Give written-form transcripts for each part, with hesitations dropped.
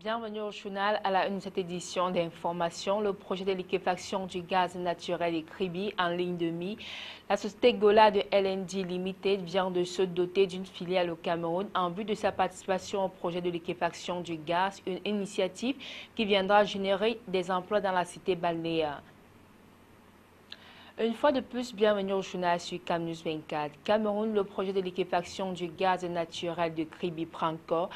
Bienvenue au journal à la une de cette édition d'information. Le projet de liquéfaction du gaz naturel et Kribi en ligne de mire. La société Gola de LNG Limited vient de se doter d'une filiale au Cameroun en vue de sa participation au projet de liquéfaction du gaz, une initiative qui viendra générer des emplois dans la cité balnéaire. Une fois de plus, bienvenue au journal sur Camnews 24. Cameroun, le projet de liquéfaction du gaz naturel de Kribi prend corps.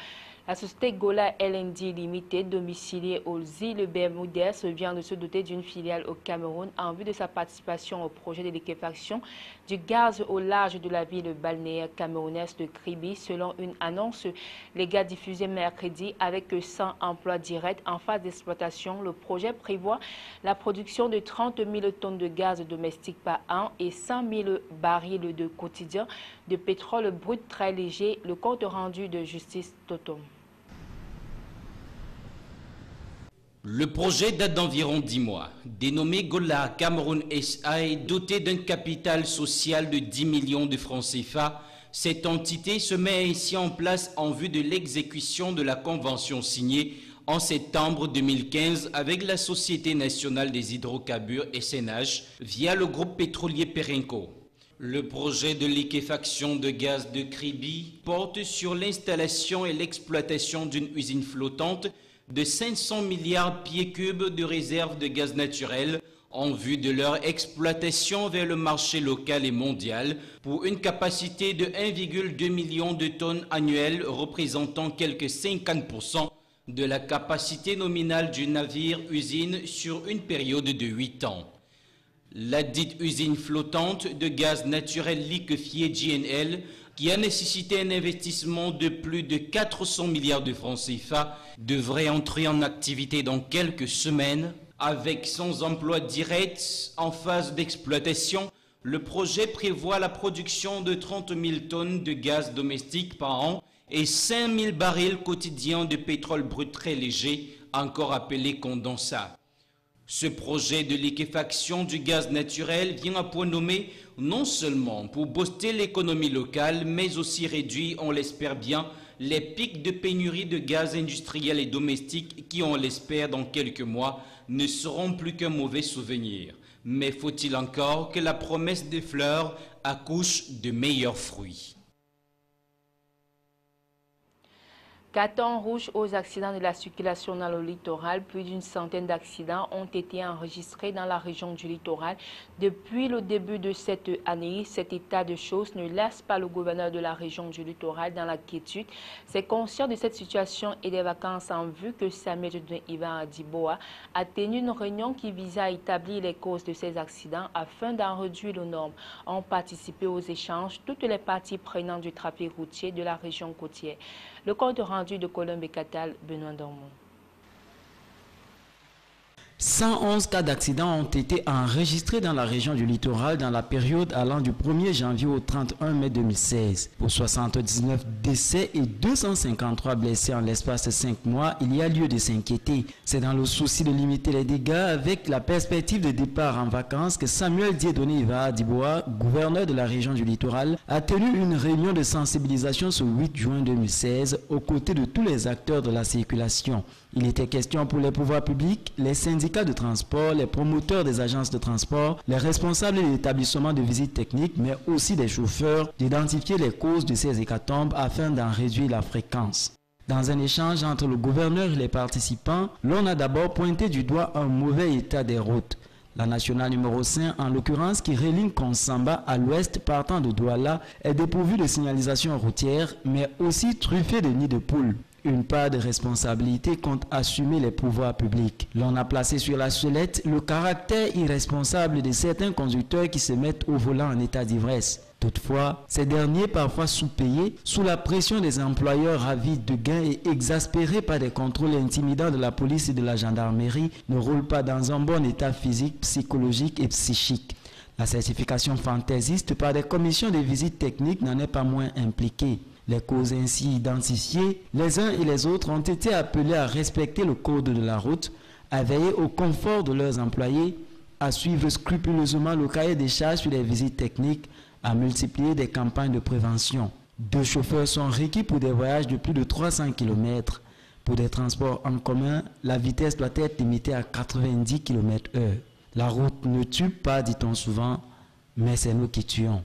La société Gola LNG Limited, domiciliée aux îles Bermudez, vient de se doter d'une filiale au Cameroun en vue de sa participation au projet de liquéfaction du gaz au large de la ville balnéaire camerounaise de Kribi, selon une annonce légale diffusée mercredi avec 100 emplois directs en phase d'exploitation. Le projet prévoit la production de 30 000 tonnes de gaz domestique par an et 100 000 barils de quotidien de pétrole brut très léger. Le compte rendu de Justice Totom. Le projet date d'environ 10 mois. Dénommé Gola Cameroun SA et doté d'un capital social de 10 millions de francs CFA, cette entité se met ainsi en place en vue de l'exécution de la convention signée en septembre 2015 avec la Société nationale des hydrocarbures SNH via le groupe pétrolier Perenco. Le projet de liquéfaction de gaz de Kribi porte sur l'installation et l'exploitation d'une usine flottante de 500 milliards pieds cubes de réserves de gaz naturel en vue de leur exploitation vers le marché local et mondial pour une capacité de 1,2 million de tonnes annuelles représentant quelques 50% de la capacité nominale du navire-usine sur une période de 8 ans. La dite usine flottante de gaz naturel liquéfié GNL, qui a nécessité un investissement de plus de 400 milliards de francs CFA, devrait entrer en activité dans quelques semaines. Avec 100 emplois directs en phase d'exploitation, le projet prévoit la production de 30 000 tonnes de gaz domestique par an et 5 000 barils quotidiens de pétrole brut très léger, encore appelé condensat. Ce projet de liquéfaction du gaz naturel vient à point nommé non seulement pour booster l'économie locale, mais aussi réduire, on l'espère bien, les pics de pénurie de gaz industriel et domestique qui, on l'espère, dans quelques mois, ne seront plus qu'un mauvais souvenir. Mais faut-il encore que la promesse des fleurs accouche de meilleurs fruits? Carton rouge aux accidents de la circulation dans le littoral. Plus d'une centaine d'accidents ont été enregistrés dans la région du littoral depuis le début de cette année. Cet état de choses ne laisse pas le gouverneur de la région du littoral dans la quiétude. C'est conscient de cette situation et des vacances en vue que Samuel Ivan Adiboa a tenu une réunion qui visait à établir les causes de ces accidents afin d'en réduire le nombre. Ont participé aux échanges toutes les parties prenantes du trafic routier de la région côtière. Le compte rendu de Colombe et Catal, Benoît Dormont. 111 cas d'accidents ont été enregistrés dans la région du littoral dans la période allant du 1er janvier au 31 mai 2016. Pour 79 décès et 253 blessés en l'espace de 5 mois, il y a lieu de s'inquiéter. C'est dans le souci de limiter les dégâts avec la perspective de départ en vacances que Samuel Dieudonné Iva Adiboa, gouverneur de la région du littoral, a tenu une réunion de sensibilisation ce 8 juin 2016 aux côtés de tous les acteurs de la circulation. Il était question pour les pouvoirs publics, les syndicats de transport, les promoteurs des agences de transport, les responsables des établissements de visite technique, mais aussi des chauffeurs, d'identifier les causes de ces hécatombes afin d'en réduire la fréquence. Dans un échange entre le gouverneur et les participants, l'on a d'abord pointé du doigt un mauvais état des routes. La nationale numéro 5, en l'occurrence, qui relie Konsamba à l'ouest partant de Douala, est dépourvue de signalisation routière, mais aussi truffée de nids de poules. Une part de responsabilité compte assumer les pouvoirs publics. L'on a placé sur la sellette le caractère irresponsable de certains conducteurs qui se mettent au volant en état d'ivresse. Toutefois, ces derniers, parfois sous-payés, sous la pression des employeurs avides de gains et exaspérés par des contrôles intimidants de la police et de la gendarmerie, ne roulent pas dans un bon état physique, psychologique et psychique. La certification fantaisiste par des commissions de visite technique n'en est pas moins impliquée. Les causes ainsi identifiées, les uns et les autres ont été appelés à respecter le code de la route, à veiller au confort de leurs employés, à suivre scrupuleusement le cahier des charges sur les visites techniques, à multiplier des campagnes de prévention. 2 chauffeurs sont requis pour des voyages de plus de 300 km. Pour des transports en commun, la vitesse doit être limitée à 90 km/h. La route ne tue pas, dit-on souvent, mais c'est nous qui tuons.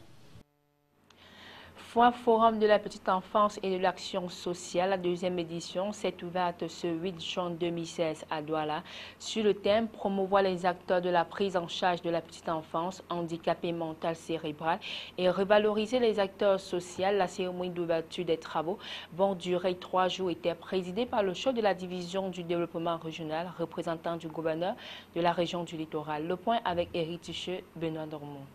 Forum de la petite enfance et de l'action sociale, la deuxième édition s'est ouverte ce 8 juin 2016 à Douala sur le thème « Promouvoir les acteurs de la prise en charge de la petite enfance handicapée mentale cérébrale et revaloriser les acteurs sociaux ». La cérémonie d'ouverture des travaux, vont durer 3 jours, était présidée par le chef de la division du développement régional, représentant du gouverneur de la région du littoral. Le point avec Éric Ticheux, Benoît Dormont.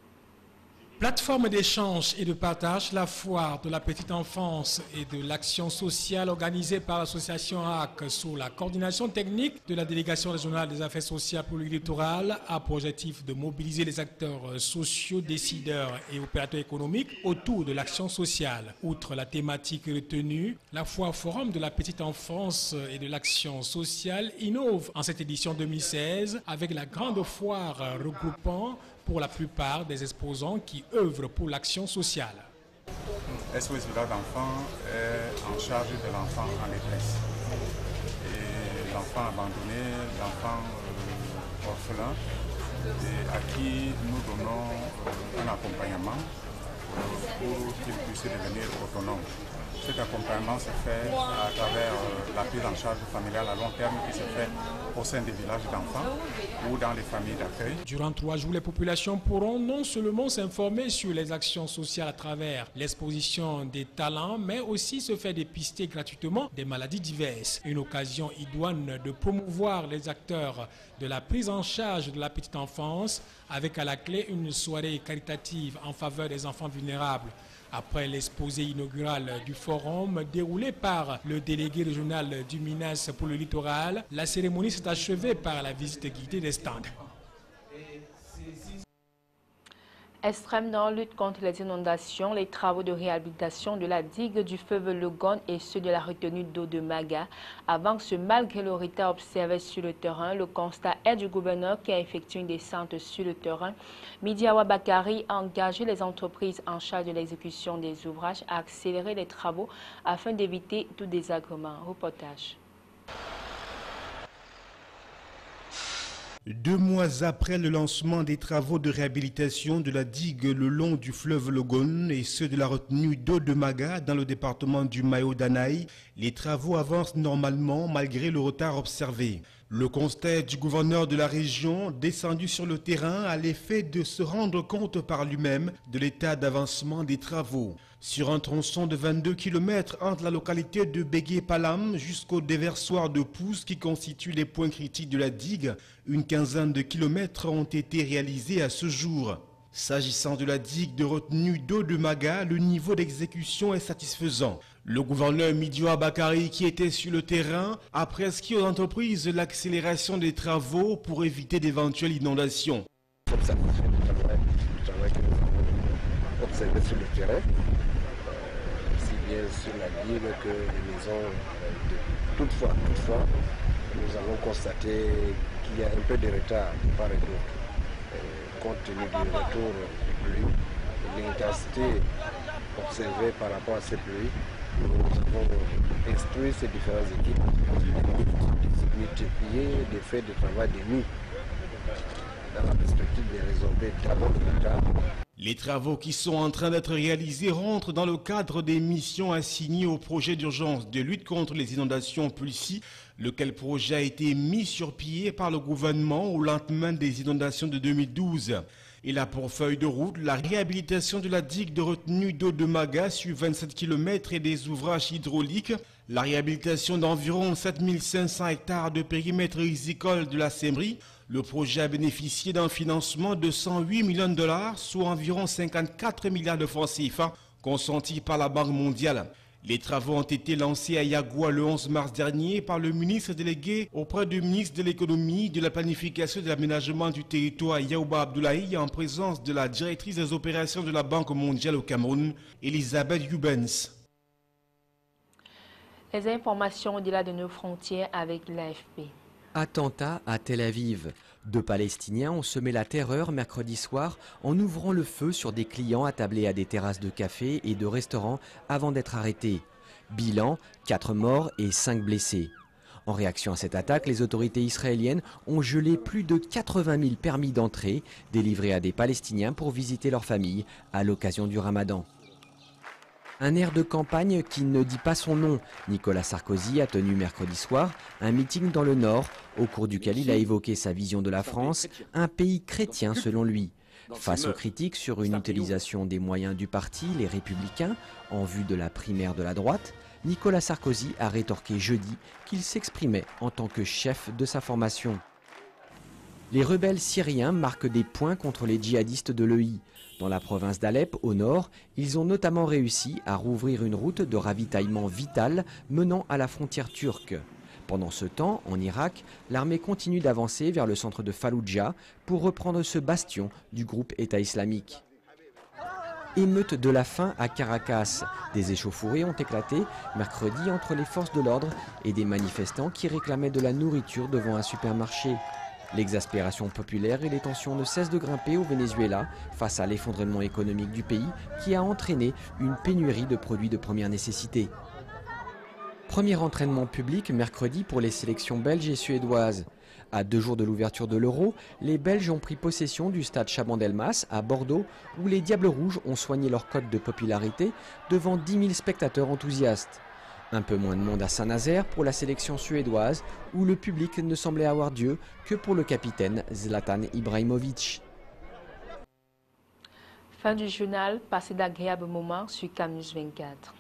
Plateforme d'échange et de partage, la foire de la petite enfance et de l'action sociale organisée par l'association AAC sous la coordination technique de la délégation régionale des affaires sociales pour le littoral a pour objectif de mobiliser les acteurs sociaux, décideurs et opérateurs économiques autour de l'action sociale. Outre la thématique retenue, la foire forum de la petite enfance et de l'action sociale innove en cette édition 2016 avec la grande foire regroupant pour la plupart des exposants qui œuvrent pour l'action sociale. SOS Village d'enfants est en charge de l'enfant en détresse. Et l'enfant abandonné, l'enfant orphelin, à qui nous donnons un accompagnement pour qu'il puisse devenir autonome. Cet accompagnement se fait à travers la prise en charge familiale à long terme qui se fait au sein des villages d'enfants ou dans les familles d'accueil. Durant 3 jours, les populations pourront non seulement s'informer sur les actions sociales à travers l'exposition des talents, mais aussi se faire dépister gratuitement des maladies diverses. Une occasion idoine de promouvoir les acteurs de la prise en charge de la petite enfance, avec à la clé une soirée caritative en faveur des enfants vulnérables. Après l'exposé inaugural du forum déroulé par le délégué régional du MINAS pour le littoral, la cérémonie s'est achevée par la visite guidée des stands. Extrême dans la lutte contre les inondations, les travaux de réhabilitation de la digue du fleuve Logone et ceux de la retenue d'eau de Maga avancent malgré le retard observé sur le terrain. Le constat est du gouverneur qui a effectué une descente sur le terrain. Midiawa Bakari a engagé les entreprises en charge de l'exécution des ouvrages à accélérer les travaux afin d'éviter tout désagrément. Reportage. 2 mois après le lancement des travaux de réhabilitation de la digue le long du fleuve Logone et ceux de la retenue d'eau de Maga dans le département du Mayo-Danaï, les travaux avancent normalement malgré le retard observé. Le constat du gouverneur de la région, descendu sur le terrain, a l'effet de se rendre compte par lui-même de l'état d'avancement des travaux. Sur un tronçon de 22 km entre la localité de Bégué-Palam jusqu'au déversoir de Pousse qui constitue les points critiques de la digue, une quinzaine de kilomètres ont été réalisés à ce jour. S'agissant de la digue de retenue d'eau de Maga, le niveau d'exécution est satisfaisant. Le gouverneur Midiawa Bakari, qui était sur le terrain, a prescrit aux entreprises l'accélération des travaux pour éviter d'éventuelles inondations. Ça fait du travail que nous avons observé sur le terrain, aussi bien sur la digue que les maisons. Toutefois, nous avons constaté qu'il y a un peu de retard de part et d'autre. Compte tenu du retour des pluies, de l'intensité observée par rapport à ces pluies, nous avons instruit ces différentes équipes de multiplier des faits de travail de nuit dans la perspective de résorber d'abord le retard. Les travaux qui sont en train d'être réalisés rentrent dans le cadre des missions assignées au projet d'urgence de lutte contre les inondations Pulsi, lequel projet a été mis sur pied par le gouvernement au lendemain des inondations de 2012. Il a pour feuille de route la réhabilitation de la digue de retenue d'eau de Maga sur 27 km et des ouvrages hydrauliques, la réhabilitation d'environ 7500 hectares de périmètre risicole de la Sembrie. Le projet a bénéficié d'un financement de 108 millions de dollars, soit environ 54 milliards de francs CFA, consentis par la Banque mondiale. Les travaux ont été lancés à Yagoua le 11 mars dernier par le ministre délégué auprès du ministre de l'économie, de la planification et de l'aménagement du territoire Yaouba Abdoulaye en présence de la directrice des opérations de la Banque mondiale au Cameroun, Elisabeth Rubens. Les informations au-delà de nos frontières avec l'AFP. Attentat à Tel Aviv. 2 Palestiniens ont semé la terreur mercredi soir en ouvrant le feu sur des clients attablés à des terrasses de café et de restaurants avant d'être arrêtés. Bilan, 4 morts et 5 blessés. En réaction à cette attaque, les autorités israéliennes ont gelé plus de 80 000 permis d'entrée délivrés à des Palestiniens pour visiter leur famille à l'occasion du Ramadan. Un air de campagne qui ne dit pas son nom. Nicolas Sarkozy a tenu mercredi soir un meeting dans le Nord, au cours duquel il a évoqué sa vision de la France, un pays chrétien selon lui. Face aux critiques sur une utilisation des moyens du parti, les Républicains, en vue de la primaire de la droite, Nicolas Sarkozy a rétorqué jeudi qu'il s'exprimait en tant que chef de sa formation. Les rebelles syriens marquent des points contre les djihadistes de l'EI. Dans la province d'Alep, au nord, ils ont notamment réussi à rouvrir une route de ravitaillement vitale menant à la frontière turque. Pendant ce temps, en Irak, l'armée continue d'avancer vers le centre de Falloujah pour reprendre ce bastion du groupe État islamique. Émeute de la faim à Caracas. Des échauffourées ont éclaté mercredi entre les forces de l'ordre et des manifestants qui réclamaient de la nourriture devant un supermarché. L'exaspération populaire et les tensions ne cessent de grimper au Venezuela face à l'effondrement économique du pays qui a entraîné une pénurie de produits de première nécessité. Premier entraînement public mercredi pour les sélections belges et suédoises. À 2 jours de l'ouverture de l'Euro, les Belges ont pris possession du stade Chaban-Delmas à Bordeaux où les Diables Rouges ont soigné leur cote de popularité devant 10 000 spectateurs enthousiastes. Un peu moins de monde à Saint-Nazaire pour la sélection suédoise où le public ne semblait avoir Dieu que pour le capitaine Zlatan Ibrahimovic. Fin du journal, passez d'agréables moments sur CAMnews 24.